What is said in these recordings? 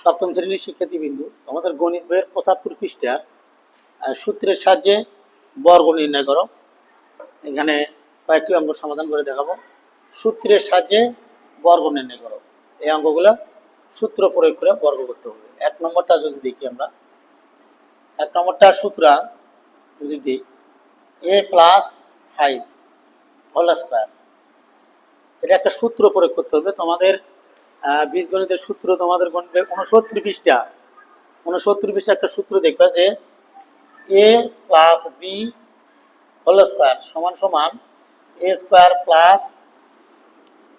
সপ্তম শ্রেণীর শিক্ষার্থীবৃন্দু, আমাদের গণিত বইয়ের ৭৫ পৃষ্ঠা সূত্রের সাহায্যে বর্গ নির্ণয় করো। এখানে কয়েকটি অঙ্ক সমাধান করে দেখাবো। সূত্রের সাহায্যে বর্গ নির্ণয় করো, এই অঙ্কগুলো সূত্র প্রয়োগ করে বর্গ করতে হবে। এক নম্বরটা যদি দেখি আমরা, এক নম্বরটা সূত্র যদি দিই a+5 হোল স্কয়ার, এটা একটা সূত্র প্রয়োগ করতে হবে। তোমাদের বীজগণিতের সূত্র তোমাদের গণিতের 69 পৃষ্ঠা একটা সূত্র দেখবে যে a plus B whole square সমান সমান a square plus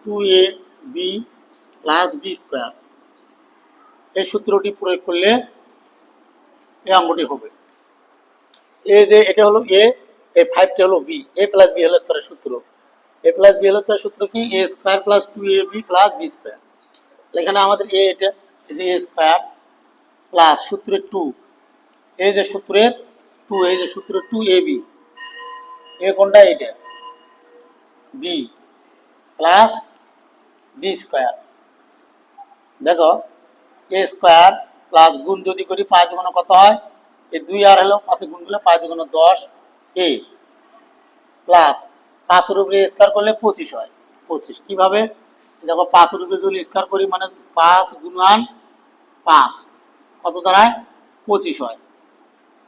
2ab plus B square. এই সূত্রটি প্রয়োগ করলে এই অঙ্কটি হবে। এই যে এটা হলো a, এই 5টা হলো b, a plus B whole স্কয়ারের সূত্র। a প্লাস বি হোল স্কয়ারের সূত্র কি? a square plus 2ab plus B square. এখানে আমাদের a, এটা যে a স্কয়ার প্লাস সূত্রের 2, এই যে সূত্রের 2, এই যে সূত্রের 2ab, এ কোনটা? এটা b প্লাস বি স্কয়ার। দেখো a স্কয়ার প্লাস গুণ যদি করি 5 গুণ কত হয়? এই 2 আর হলো 5 গুণ করলে 5 গুণ 10 a প্লাস 5 এর উপরে স্কয়ার করলে 25 হয়। 25 কিভাবে? দেখো 5 এর উপরে যদি স্কয়ার করি মানে 5 গুণন 5 কত দাঁড়ায়? 25 হয়।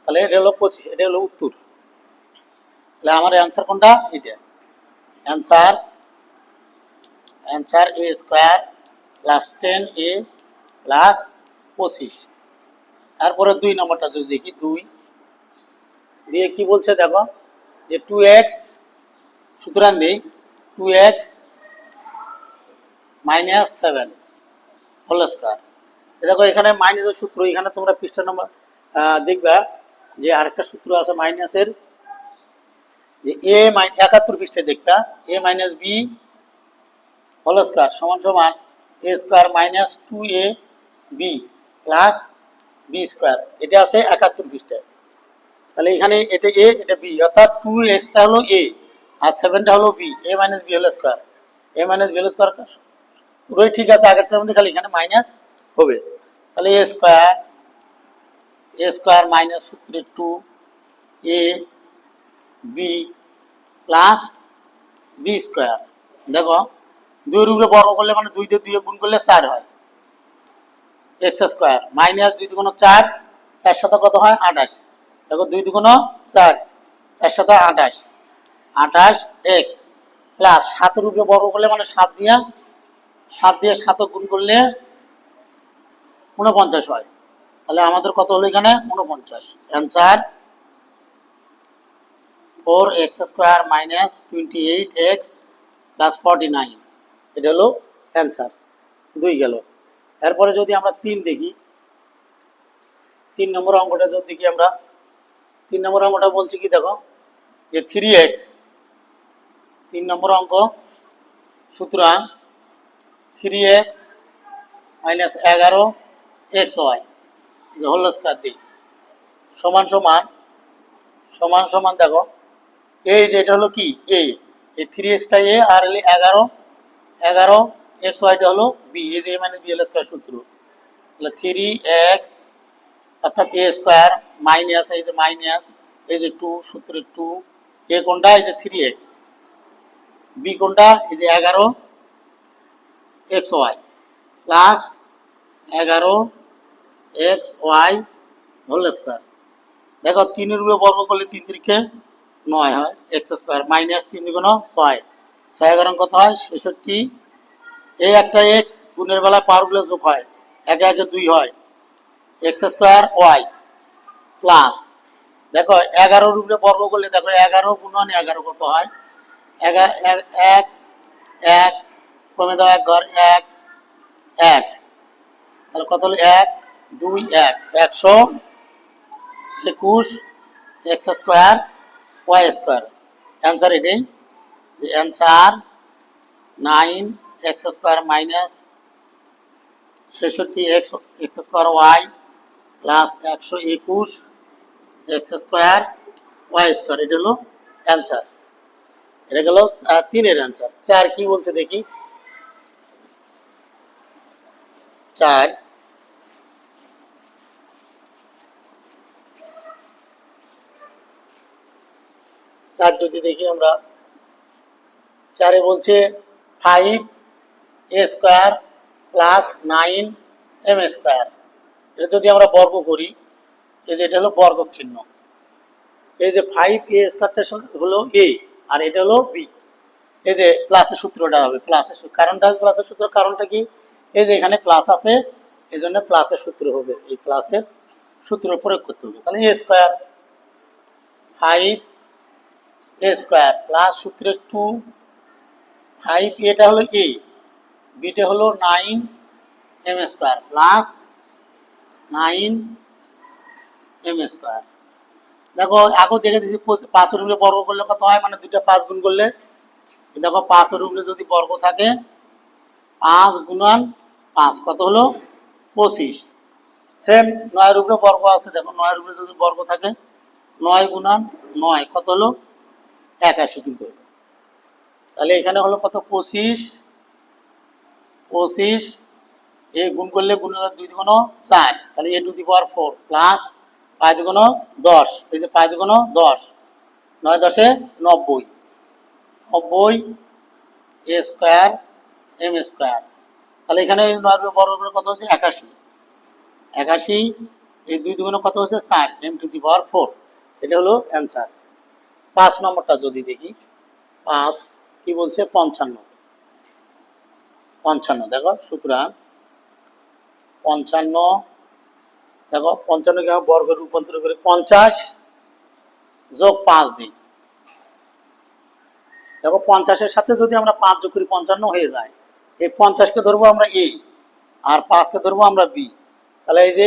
তাহলে এটা হলো 25, এটা হলো উত্তর। তাহলে আমার অ্যান্সার কোনটা? এটা answer a square plus 10a plus 25। তারপরে 2 নম্বরটা যদি দেখি, 2 দিয়ে কি বলছে দেখো যে 2x, সুতরাং দিই 2x মাইনাস 7 হোল স্কয়ার। দেখো এখানে মাইনাসের সূত্র, এখানে তোমরা পৃষ্ঠা নম্বর দেখবা যে আরেকটা সূত্র আছে মাইনাসের, যে a 71 পৃষ্ঠায় দেখবা a minus B whole square সমান সমান a square minus 2ab plus B square. এটা আছে 71 পৃষ্ঠায়। তাহলে এখানে এটা a, এটা b, অর্থাৎ 2x-টা হলো a আর 7টা হলো b, a minus B whole square. a minus B whole square পুরোই ঠিক আছে, আগেরটার মধ্যে খালি এখানে মাইনাস হবে। তাহলে a স্কয়ার মাইনাস সূত্রের 2ab প্লাস বি স্কয়ার। দেখো 2 এর উপরে বর্গ করলে মানে 2 দিয়ে 2 গুণ করলে 4 হয়, x স্কয়ার মাইনাস 2 দুগুণ 4, 4 সাথে কত হয়? 28। দেখো 2 দুগুণ 4, 4 সাথে 28, 28x প্লাস 7 এর উপরে বর্গ করলে মানে 7 দিয়ে 7 গুণ করলে 49 হয়। তাহলে আমাদের কত হলো এখানে? 49। Answer 4x square minus 28x plus 49, এটা হলো অ্যান্সার। 2 গেল। এরপরে যদি আমরা 3 দেখি, 3 নম্বর অঙ্কটা যদি দেখি আমরা, 3 নম্বর অঙ্কটা বলছি কি দেখো যে 3x, 3 নম্বর অঙ্ক, সুতরাং 3x minus 11xy whole square দিই সমান সমান দেখো এই যে এটা হলো কি a, এই 3x-টা a আর 11xy-টা হলো b, এই যে a minus b whole square সূত্র। তাহলে 3x অর্থাৎ a স্কয়ার মাইনাস এই যে মাইনাস এই যে 2, সূত্রের 2, a কোনটা? এই যে 3x, b কোনটা? এই যে 11xy plus 11xy whole square. দেখো 3 এর উপরে বর্গ করলে 3 3-কে 9 হয়, x স্কয়ার মাইনাস 3 দুগুণ 6, 6 11 কত হয়? 66। এই একটা x গুণের বেলায় পাওয়ারগুলো যোগ হয়, 1 1 2 হয়, x স্কয়ার y প্লাস দেখো 11 এর উপরে বর্গ করলে দেখো 11 গুণন 11 কত হয়? 1 1 কমে দাও 1 ঘর 1 1, তাহলে কত হলো? 1 2 1, 121 x square y square. Answer এটাই, যে answer 9x square minus 66x square y plus 121 x square y square, এটা হলো অ্যান্সার। এটা গেল 3 এর অ্যান্সার। 4 কি বলছে দেখি, 4 4 যদি দেখি আমরা, 4 বলছে 5a square plus 9m square. এটা যদি আমরা বর্গ করি, এই যে এটা হলো বর্গ চিহ্ন, এই যে 5a স্কোয়ারটা হলো a আর এটা হলো b, এই যে প্লাসের সূত্রটা হবে, প্লাসের কারণটা হবে প্লাসের সূত্র, কারণটা কি, এই যে এখানে প্লাস আছে এই জন্য প্লাসের সূত্র হবে, এই প্লাসের সূত্র প্রয়োগ করতে হবে। তাহলে a square 5a square plus সূত্রে 2, 5 এটা হলো a, বিটা হলো 9m square plus 9m square. দেখো আগেও দেখে দিচ্ছি 5 এর উপরে বর্গ করলে কত হয়, মানে দুইটা 5 গুণ করলে, দেখো 5 এর উপরে যদি বর্গ থাকে 5 গুণন 5 কত হলো 25। সেম 9 এর উপরে বর্গ আছে, দেখো 9 এর উপরে যদি বর্গ থাকে 9 গুণন 9 কত হলো 81 কিন্তু। তাহলে এখানে হলো কত 25, এ গুণ করলে গুণ 2 দুগুণ 4, তাহলে a two the power 4 plus 5 দুগুণ 10, এই যে 5 দুগুণ 10, 9 10 90, 90 a স্কোয়ার m স্কোয়ার। তাহলে এখানে 9 বর্গ করে কত হচ্ছে 81, 81 এই 2 দুগুণ কত হচ্ছে 4, m টু দি পাওয়ার 4, এটা হলো অ্যান্সার। 5 নম্বরটা যদি দেখি, 5 কি বলছে 55, দেখো সুতরাং 55, দেখো 55 কে আমরা বর্গে রূপান্তর করে 50 যোগ 5 দিই, দেখো 50 এর সাথে যদি আমরা 5 যোগ করি 55 হয়ে যায়। এই 50 কে ধরবো আমরা a আর 5 কে ধরবো আমরা b, তাহলে এই যে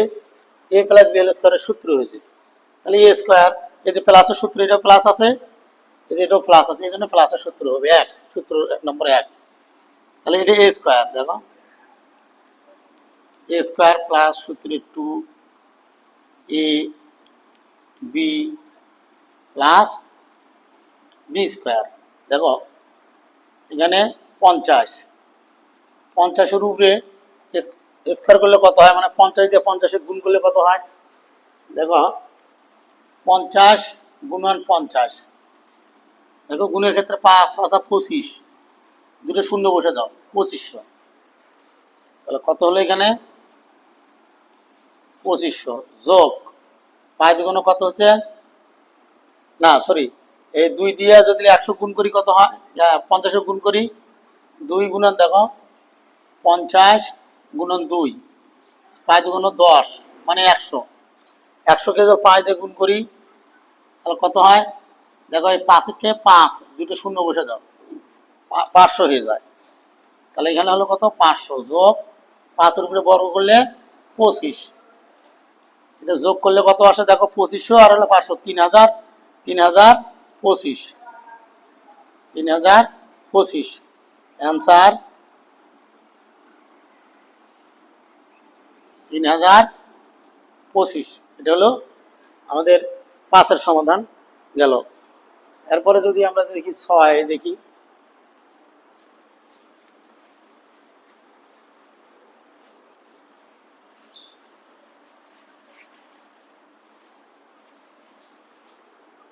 a প্লাস b হোল স্কয়ারের সূত্র হয়েছে। তাহলে a স্কয়ার, এই যে প্লাসের সূত্র, এটা প্লাস আছে, এই যে এটাও প্লাস আছে, এই জন্য প্লাসের সূত্র হবে 1, সূত্র 1 নম্বর 1। তাহলে এটা a স্কয়ার, দেখো a স্কয়ার প্লাস সূত্রে 2a b plus b square. দেখো এখানে 50, 50 এর উপরে স্কয়ার করলে কত হয়, মানে 50 দিয়ে 50 গুণ করলে কত হয়, দেখো 50 গুণন 50, দেখো গুণের ক্ষেত্রে 5 5 25, দুটো শূন্য বসে দাও 2500, তাহলে কত হলো এখানে 2500 যোগ 5 দুগুণ কত হচ্ছে, না সরি, এই 2 দিয়ে যদি 100 গুণ করি কত হয়, 50 গুণ করি 2 গুণন, দেখো 50 গুণন 2, 5 দুগুণ 10 মানে 100, 100 কে যদি 5 দিয়ে গুণ করি তাহলে কত হয়, দেখো এই 5 কে 5 দুটো শূন্য বসে দাও 500 হয়ে যায়। তাহলে এখানে হলো কত 500 যোগ 5 এর উপরে বর্গ করলে 25, এটা যোগ করলে কত আসে, দেখো 2500 আর হলো 500, 3025, 3025 অ্যান্সার 3025। এটা হলো আমাদের 5 সমাধান গেল। এরপরে যদি আমরা দেখি 6 দেখি,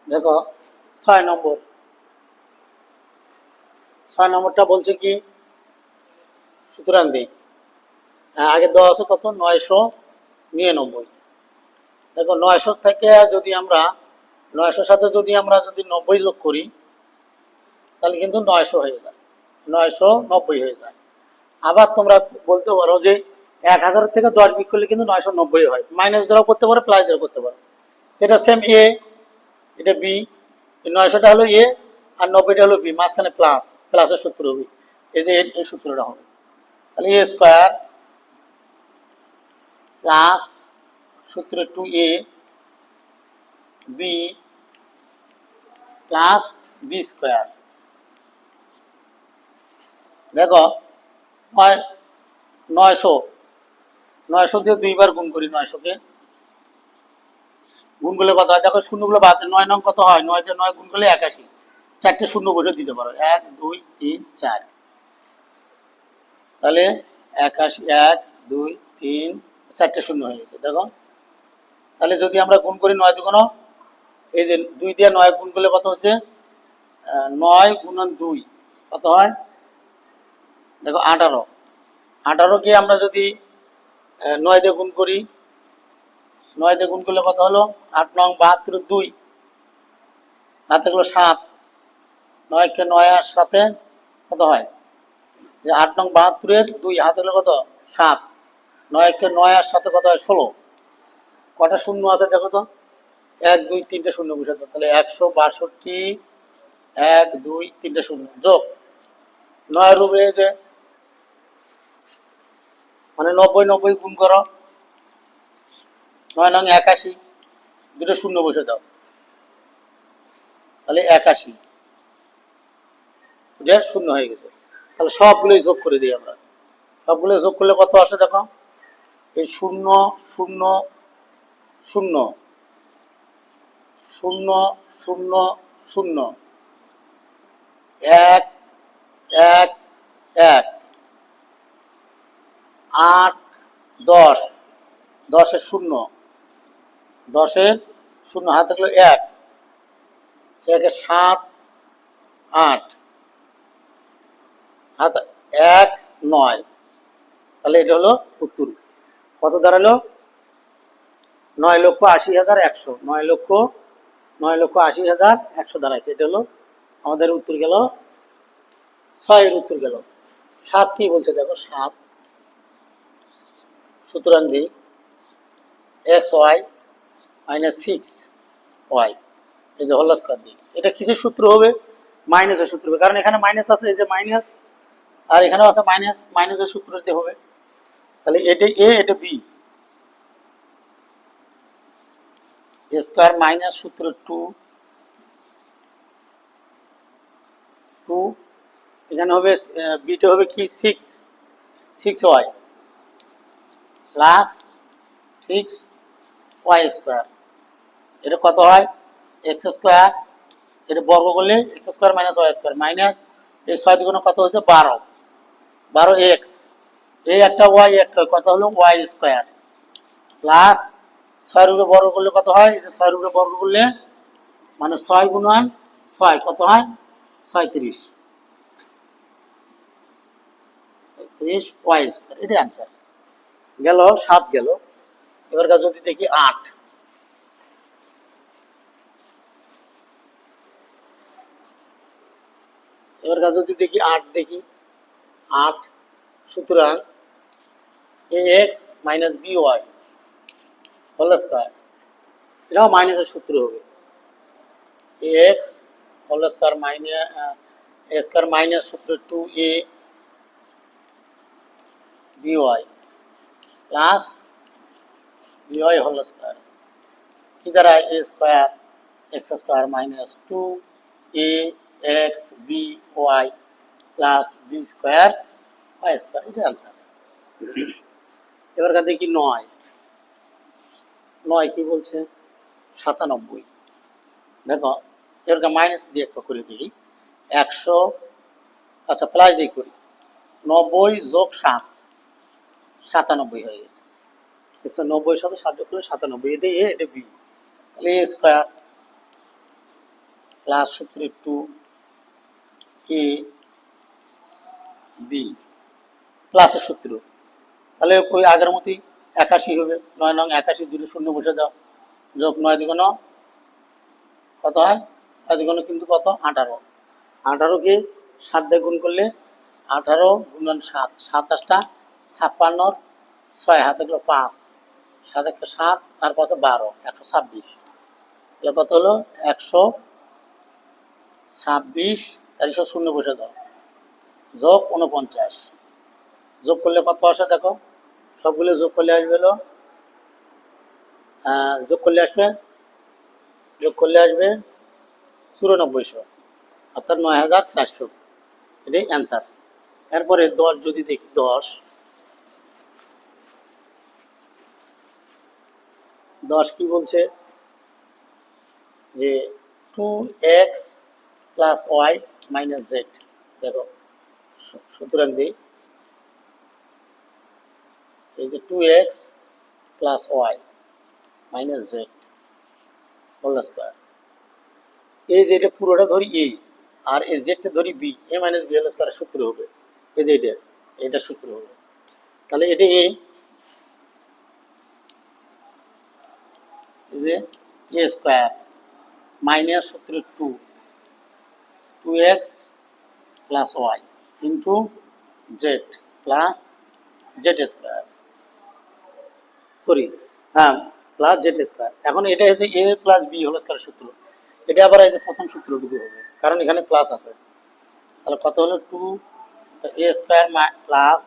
দেখো 6 নম্বরটা বলছে কি, সুতরাং দেই আগে দেওয়া আছে কত 999, দেখো 900 থেকে যদি আমরা 900 সাথে যদি আমরা 90 যোগ করি তাহলে কিন্তু 900 হয়ে যায়, 990 হয়ে যায়। আবার তোমরা বলতে পারো যে 1000 থেকে 10 বিয়োগ করলে কিন্তু 990 হয়, মাইনাস দ্বারাও করতে পারো প্লাস দ্বারাও করতে পারো, এটা সেম এ এটা বি, এই 900টা হলো এ আর 90টা হলো বি, মাঝখানে প্লাস, প্লাসের সূত্র হবে, এই যে এই সূত্রটা হবে। তাহলে এ স্কোয়ার প্লাস সূত্র 2a B plus B square. দেখো 900 দিয়ে 2 বার গুণ করি, 900 কে গুণ করলে কত হয়, দেখো শূন্যগুলো বাদ, 9 নং কত হয়, 9 দিয়ে 9 গুণ করলে 81, 4টে শূন্য বসে দিতে পারো 1 2 3 4, তাহলে 81 1 2 3 4টে শূন্য হয়ে গেছে। দেখো তাহলে যদি আমরা গুণ করি 9 দুগুণ, এই যে 2 দিয়ে 9 গুণ করলে কত হচ্ছে 9 গুণন 2 কত হয় দেখো 18। 18কে আমরা যদি 9 দিয়ে গুণ করি, 9 দিয়ে গুণ করলে কত হলো 8 9 72 2 হাতে গেলো 7, 9কে 9 আর সাথে কত হয় যে 8 9 72 2 হাতে গেলো কত 7, 9কে 9 আর সাথে কত হয় 16। কটা শূন্য আছে দেখো তো 1 2 3টে শূন্য বসে দাও, তাহলে 162 1 2 3টে শূন্য যোগ 9 রূপে যে মানে 90 90 গুণ করো 9 9 81 দুটো শূন্য বসে দাও, তাহলে 81 এটা শূন্য হয়ে গেছে। তাহলে সবগুলোই যোগ করে দিই আমরা, সবগুলো যোগ করলে কত আসে দেখো এই 0 0 0 0 0 0 1 1 1 8 10 10-এর 0 10-এর 0 হাতে গেলো 1 7 8 হাত 1 9, তাহলে এটা হলো উত্তর। কত দাঁড়ালো 9,80,100, 9,80,100 দাঁড়াইছে। এটা হলো আমাদের উত্তর গেল 6 এর উত্তর গেল। 7 কি বলছে দেখো 7, সুতরাং দিই xy - 6y এই যে হোল স্কয়ার দিই। এটা কিসের সূত্র হবে মাইনাসের সূত্র হবে, কারণ এখানে মাইনাস আছে, এই যে মাইনাস আর এখানেও আছে মাইনাস, মাইনাসের সূত্র দিতে হবে। তাহলে এটা a এটা b, a স্কয়ার মাইনাস সূত্র 2 2 এখানে হবে বিটা হবে কি 6 6y প্লাস 6y স্কয়ার। এটা কত হয় x স্কয়ার, এটা বর্গ করলে x square minus y square minus এই 6 দ্বিগুণ কত হচ্ছে 12 12x, এই একটা y একটা কত হলো y স্কয়ার প্লাস 6 এর উপরে বর্গ করলে কত হয়, এই যে 6 এর উপরে বর্গ করলে মানে 6 গুণন 6 কত হয় 36 y স্কয়ার। এটা অ্যান্সার গেল 7 গেল। এবার যদি দেখি 8, এবার যদি দেখি 8 দেখি 8, সুতরাং ax minus by whole square, এটাও মাইনাসের সূত্র হবে ax whole square minus a square minus সূত্র 2a by plus by whole square কি দ্বারা a square x square minus 2ax by plus b square y square. এটা আনসার। এবার দেখি 9 কি বলছে 97। দেখো এর মাইনাস দিয়ে একটা করে দিই 100, আচ্ছা প্লাস দিয়ে করি 90 যোগ 7 97 হয়ে গেছে। 190 সাথে 7 যোগ করলে 97, এটা এ এটা বি, তাহলে এ স্কয়ার প্লাস সূত্র 2 এ বি প্লাসের সূত্র, তাহলে ওই আগের মতোই 81 হবে। 9 9 81 দুটো শূন্য বসে দাও, যোগ 9 দ্বিগুণ কত হয় 9 দ্বিগুণ কিন্তু কত 18, 18কে 7 দিয়ে গুণ করলে 18 গুণন 7 7 8টা 56, 6 হাতে গেলো 5 7 1 7 আর 5 12 126, তাহলে কত হলো 126, তাহলে সব শূন্য বসে দাও যোগ 49, যোগ করলে কত আসে দেখো সবগুলো যোগ করলে আসবে হলো যোগ করলে আসবে 9400 অর্থাৎ 9400, এটাই অ্যান্সার। এরপরে 10 যদি দেখি 10 কি বলছে যে 2x plus y minus z। দেখো সুতরাং দিই এই যে 2x plus y minus z whole square, এই যে এটা পুরোটা ধরি a আর এই জেডটা ধরি B, A minus B whole স্কয়ারের সূত্র হবে এই যে এটা সূত্র হবে। তাহলে এটা এই যে এ স্কয়ার মাইনাস সূত্র 2x plus y into z plus z square, sorry হ্যাঁ প্লাস জেড স্কয়ার। এখন এটা হচ্ছে এ প্লাস বি হোল স্কয়ারের সূত্র, এটা আবার এই যে প্রথম সূত্রটুকু হবে কারণ এখানে প্লাস আছে। তাহলে কত হলো 2 এ স্কয়ার প্লাস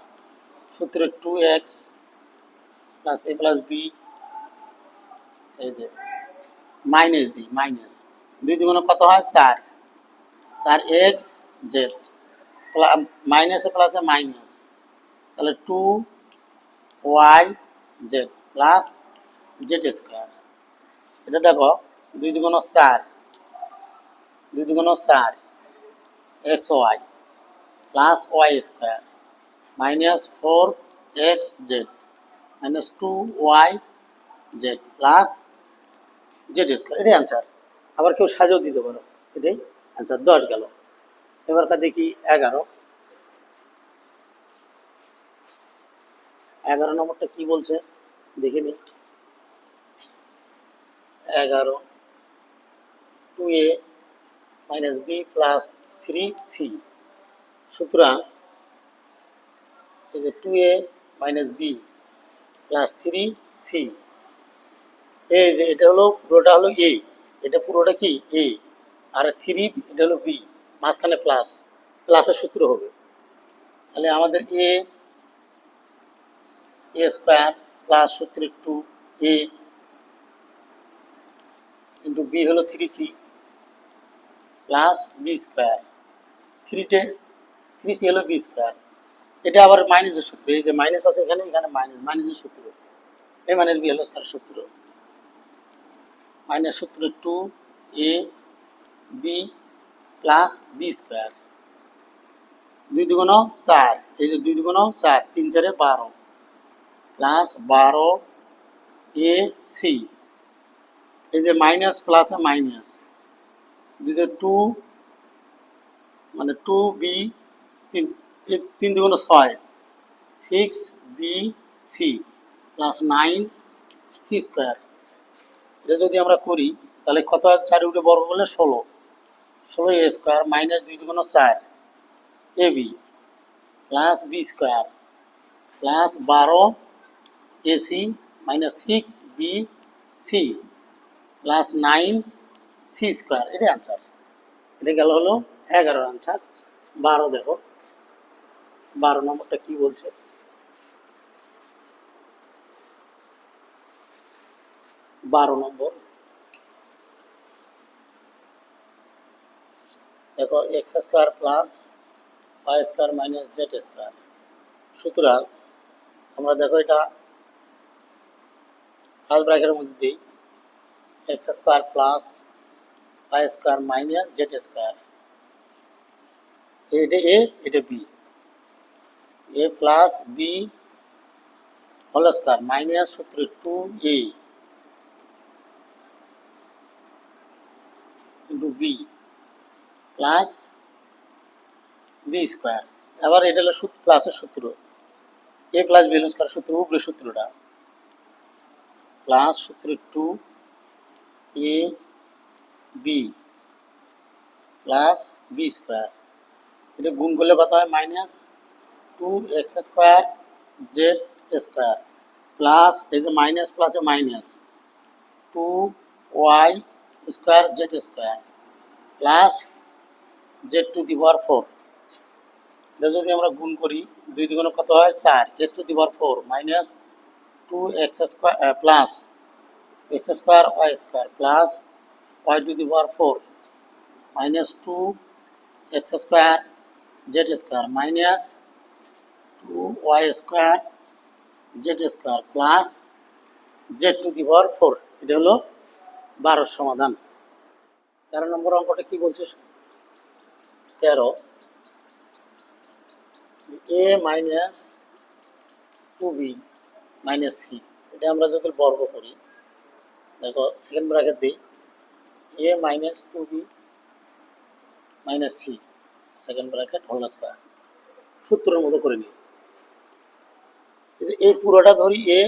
সূত্র 2x প্লাস এ প্লাস বি, এই যে মাইনাস দিই, মাইনাস 2 দুগুণে কত হয় 4 এক্স জেড মাইনাসে প্লাসে মাইনাস, তাহলে 2y z plus z square. এটা দেখো 2 দুগুণে 4 x y plus Y square minus 4x z minus 2y z plus z square, এটাই অ্যান্সার। আবার কেউ সাজাও দিতে পারো, এটাই অ্যান্সার। 10 গেল। এবারকার দেখি 11 নম্বরটা কি বলছে দেখে নি। 11 2a minus B plus 3c, সুতরাং এই যে 2a minus B plus 3c, এই যে এটা হলো পুরোটা হলো এ, এটা পুরোটা কি এ, আর 3 এটা হলো বি, মাঝখানে প্লাস, প্লাসের সূত্র হবে। তাহলে আমাদের এ স্কোয়ার প্লাস সূত্র 2a ইন্টু বি হলো 3c plus B square, 3c হলো বি স্কোয়ার। এটা আবার মাইনাসের সূত্র, এই যে মাইনাস আছে এখানে, এখানে মাইনাসের সূত্র, এ মাইনাস বি হলো স্কোয়ার সূত্র, মাইনাস সূত্র 2a B plus B square, 2 দুগুণ 4, এই যে 2 দুগুণ 4 3 4 12 প্লাস 12 এ সি, এই যে মাইনাস প্লাসে মাইনাস, দুটো 2 মানে 2b 3 দুগুণ 6 6b C plus 9c square. এটা যদি আমরা করি তাহলে কত হয়, 4 উঠে বর্গ করলে 16 এ স্কোয়ার মাইনাস 2 দুগুণ 4 A B plus B square plus 12 AC minus 6b C plus 9c square, এটা অ্যান্সার। এটা গেল হলো 11 অ্যান্সার। 12 দেখো 12 নম্বরটা কি বলছে। 12 নম্বর দেখো X square plus Y square minus Z square, সুতরাং আমরা দেখো এটা ফার্স্ট ব্র্যাকেটের মধ্যে দিই, X square plus Y square minus Z square, এটা এ এটা B, A plus B whole square minus সূত্র 2a into B plus B square. আবার এটা হলো প্লাসের সূত্র, A plus B whole square সূত্র, উপরে সূত্রটা প্লাস সূত্র 2a B plus B square, এটা গুণ করলে কত হয় minus 2x square Z square plus এই যে মাইনাস প্লাসে minus 2y square Z square plus Z to the power 4। এটা যদি আমরা গুণ করি 2 দুগুণে কত হয় 4 x to the power 4 minus 2x square plus x square y square plus y to the power 4 minus 2x square Z square minus 2y square Z square plus Z to the power 4। এটা হলো 12 সমাধান। 13 নম্বর অঙ্কটা কি বলছে, 13 এ minus 2b minus C, এটা আমরা যদি বর্গ করি দেখো সেকেন্ড ব্র্যাকেট দিই, A minus 2b minus C second bracket whole square সূত্রের মতো করে নিই। এই পুরোটা ধরি এ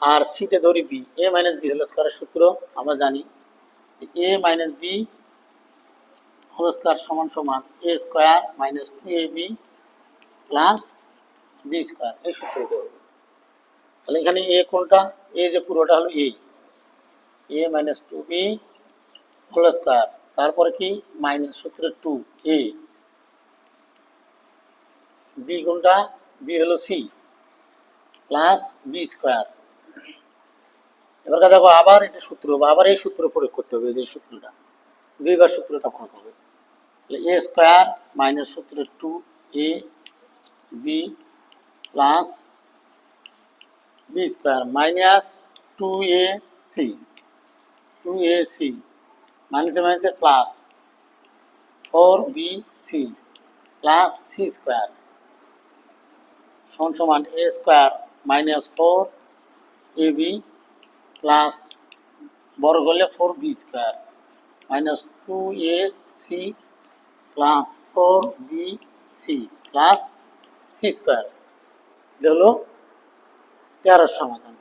আর সিটা ধরি B, A minus B whole স্কয়ারের সূত্র আমরা জানি, A minus B whole square সমান সমান A square minus 2ab plus B square, এই সূত্রটা হবে। তাহলে এখানে এ কোনটা, এ যে পুরোটা হলো এ মাইনাস 2b হোল স্কয়ার, তারপরে কি মাইনাস সূত্রের 2 এ, বি কোনটা, বি হলো সি প্লাস বি স্কয়ার। এবার দেখো আবার এটা সূত্র হবে, আবার এই সূত্র প্রয়োগ করতে হবে, যে সূত্রটা দুইবার সূত্রটা প্রয়োগ হবে। তাহলে এ স্কয়ার মাইনাস সূত্রের 2 A B plus B square minus 2a C, 2a C মাইনাসে মাইনাসে plus 4b C plus C square সমান সমান A square minus 4ab plus বর্গ হলে 4b square minus 2ac plus 4bc plus C square. এটা হলো 13 সমাধান।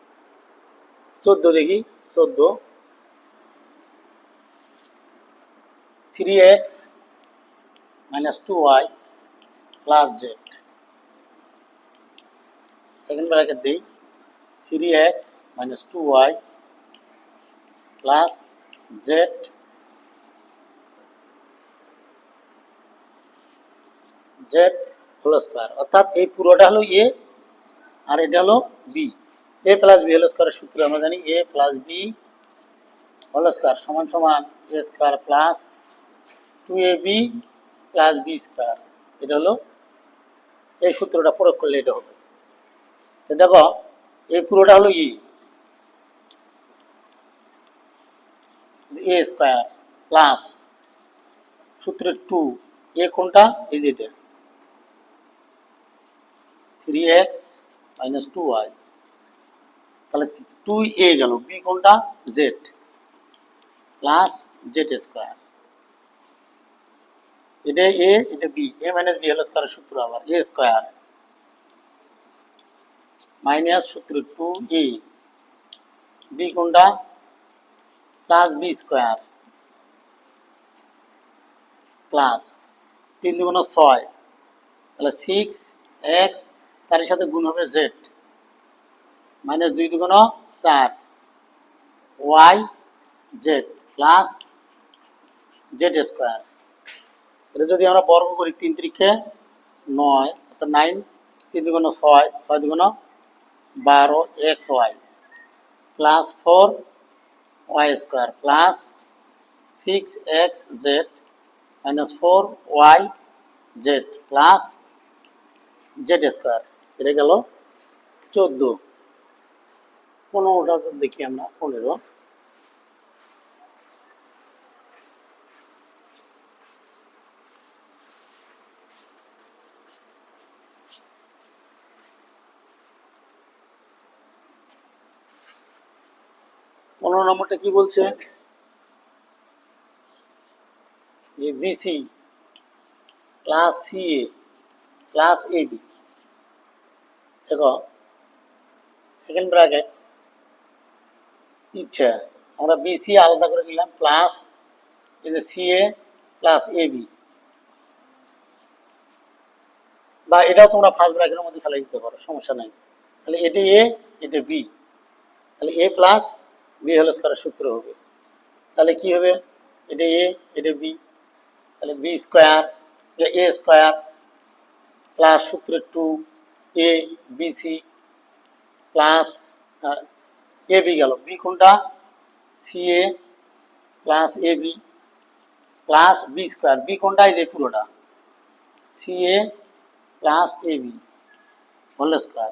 14 দেখি, 14 3x minus 2y plus z second bracket দিই 3x minus 2y plus z whole square, অর্থাৎ এই পুরোটা হলো এ আর এটা হলো B. A plus B whole স্কয়ারের সূত্র আমরা জানি, A plus B whole square সমান সমান A square plus 2ab plus B square. এটা হলো এই সূত্রটা প্রয়োগ করলে এটা হবে। তো দেখো এই পুরোটা হলো এ স্কয়ার প্লাস সূত্রের 2 এ কোনটা, এই যে এটা 3x minus 2y, তাহলে 2a গেল, বি কোনটা z প্লাস z স্কয়ার, এটা এ এটা B, A minus B whole স্কয়ারের সূত্র আবার এ স্কয়ার মাইনাস সূত্র 2a বি কোনটা প্লাস বি স্কয়ার প্লাস 3 দুগুণ 6 তাহলে 6x তার সাথে গুণ হবে z মাইনাস 2 দুগুণ 4 y z plus z square. এটা যদি আমরা বর্গ করি 3 3 9 অর্থাৎ 9, 3 দুগুণ 6, 6 দুগুণ 12 xy plus 4y square plus 6xz minus 4yz plus z square. এটা গেল 14। 15টা দেখি আমরা, 15 নম্বরটা কি বলছে, যে bc plus ca plus ab, দেখো সেকেন্ড ব্র্যাকেট ইচ্ছা আমরা বিসি আলাদা করে নিলাম প্লাস এই যে সিএ প্লাস এবি, বা এটাও তোমরা ফার্স্ট ব্র্যাকেটের মধ্যে ফেলে দিতে পারো, সমস্যা নাই। তাহলে এটা এ এটা বি, তাহলে এ প্লাস বি হোল স্কয়ারের সূত্র হবে। তাহলে কি হবে, এটা এ এটা বি, তাহলে B square A square plus সূত্র 2 A B C plus A B গেল, বি কোনটা C A plus A B plus B square, B কোনটা এই যে পুরোটা C A plus A B whole square.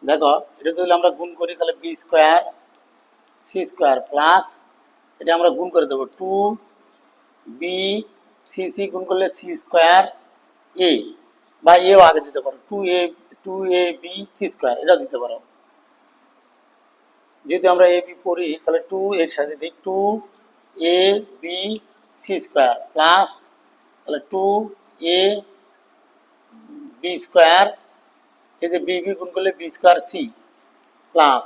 দেখো এটা যদি আমরা গুণ করি তাহলে B square C square plus এটা আমরা গুণ করে দেবো 2b সি সি গুণ করলে সি স্কয়ার এ, বা এও আগে দিতে পারো 2ab সি স্কয়ার, এটাও দিতে পারো। যদি আমরা এ বি পড়ি তাহলে 2 এর সাথে দিই 2ab সি স্কয়ার প্লাস তাহলে 2a বি স্কোয়ার, এই যে বি বি গুণ করলে b square c plus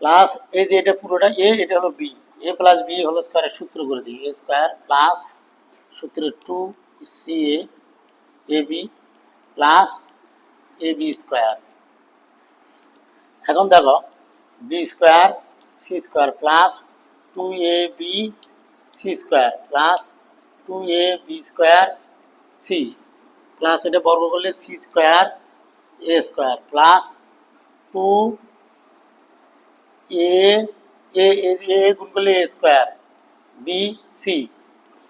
plus এই যে এটা পুরোটা এ, এটা হলো বি, এ প্লাস বি হলো স্কোয়ারের সূত্র করে দিই, এ স্কোয়ার প্লাস সূত্রে 2ca a B plus A b square. এখন দেখো b square c square plus 2ab c square plus 2ab square c plus এটা বর্গ করলে c square a square plus 2a গুণ করলে a square b C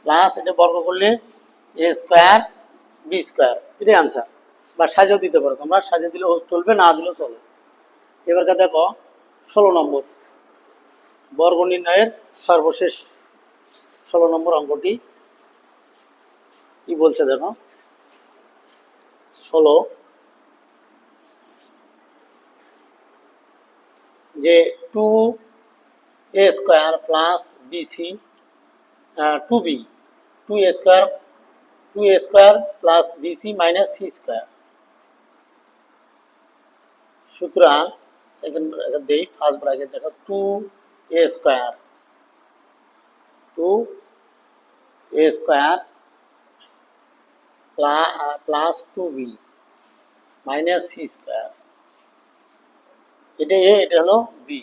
plus এটা বর্গ করলে এ স্কোয়ার বি স্কোয়ার। এটাই আনসার, বা সাজিয়ে দিতে পারো তোমরা, সাজিয়ে দিলেও চলবে, না দিলেও চলে। এবারকে দেখো 16 নম্বর বর্গ নির্ণয়ের সর্বশেষ 16 নম্বর অঙ্কটি কি বলছে দেখো। 16 যে 2a square plus bc 2b 2a square plus bc minus c square. সুতরাং সেকেন্ড ব্র্যাকেট দেই, ফার্স্ট ব্র্যাকেট দেখো 2a square 2a square plus 2b minus c square, এটা এ, এটা হলো বি।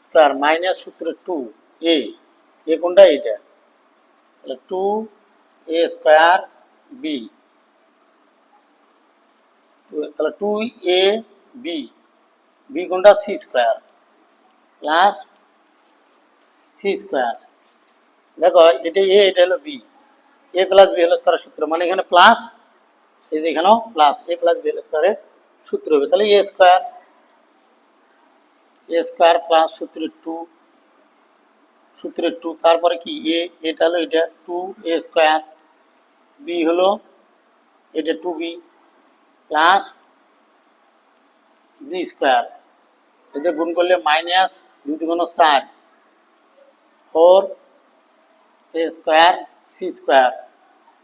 স্কোয়ার মাইনাস সূত্র 2a, এ কোনটা এটা, তাহলে 2a স্কোয়ার বি, তাহলে 2ab বি কোনটা c square plus c square. দেখো এটা এ, এটা হলো বি, এ প্লাস বি হলো স্কোয়ারের সূত্র, মানে এখানে প্লাস, এই যে এখানেও প্লাস, এ প্লাস বি হলো স্কোয়ারের সূত্র হবে, তাহলে এ স্কোয়ার প্লাস সূত্রে 2 তারপরে কি এ, এটা হলো এটা 2a স্কোয়ার, বি হলো এটা 2b প্লাস বি স্কোয়ার, এতে গুণ করলে মাইনাস 2 দুগুণ 4 4a স্কোয়ার সি স্কোয়ার,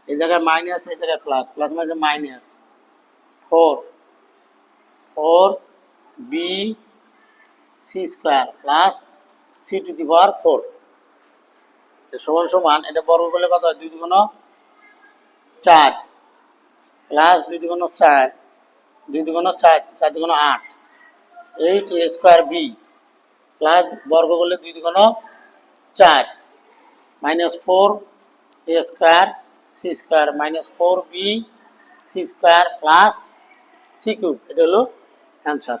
এই জায়গায় মাইনাস, এই জায়গায় প্লাস, প্লাস মানে minus 4b C square plus C to the power 4 সমান সমান, এটা বর্গ করলে কত হয়, 2 দুগুণ 4 প্লাস 2 দুগুণ 4, 2 দুগুণ 4, 4 দুগুণ 8, 8a স্কোয়ার বি প্লাস বর্গ করলে 2 দুগুণ 4 minus 4a square c square minus 4b C square plus c cube, এটা হলো অ্যান্সার।